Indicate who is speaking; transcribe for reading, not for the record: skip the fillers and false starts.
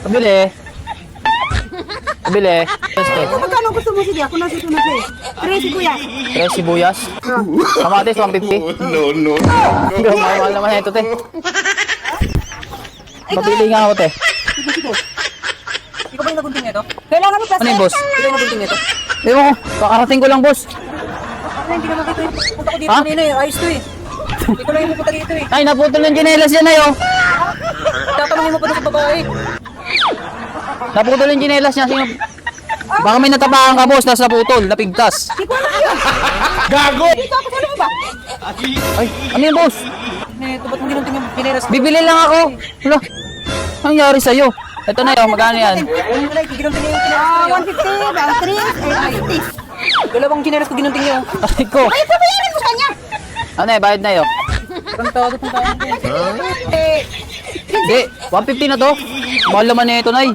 Speaker 1: Pabili. Pabili.
Speaker 2: Magkano gusto mo? Sige, ako nasusunod eh. 3 sibuyas.
Speaker 1: 3 sibuyas. Kamatis, 150.
Speaker 3: No.
Speaker 1: Mahal naman ito, te. Pabili nga ako, te.
Speaker 2: Sige.
Speaker 4: Ikaw ba yung nagunting nito?
Speaker 2: Kailangan mo
Speaker 1: Ano yung boss?
Speaker 4: Ikaw yung nagunting nito?
Speaker 1: Di mo, kakarating ko lang, boss.
Speaker 4: Ay, hindi naman kita yung punta ko dito
Speaker 1: Ha?
Speaker 4: kanina eh. Ayos to eh. Hindi ko lang yung pupunta dito eh.
Speaker 1: Ay, naputol ng tsinelas yan, ayo.
Speaker 4: Tatanungin mo pa doon sa babae.
Speaker 1: Naputol yung tsinelas niya. Sino? Baka may natapakan ka, boss. Nasa naputol, napigtas.
Speaker 2: Hindi ko alam yun.
Speaker 3: Gago!
Speaker 2: Dito ako, ano ba?
Speaker 1: Ay, ano yun, boss?
Speaker 4: Ito, ba't mo ginunting yung gineras?
Speaker 1: Bibili lang ako. Wala. Anong nangyari sa'yo? Ito na yun, magkano yan?
Speaker 4: Ginunting niya yung gineras ko.
Speaker 2: 150, bang 3, 850.
Speaker 4: Dalawang gineras ko ginunting niyo.
Speaker 1: Ay ko.
Speaker 2: Ay, pabayaran mo sa kanya.
Speaker 1: Ano eh, bayad na yun?
Speaker 4: Parang tawag itong tawag niya.
Speaker 2: Eh,
Speaker 1: Hindi, 150 na to. Mahal naman na ito, Nay.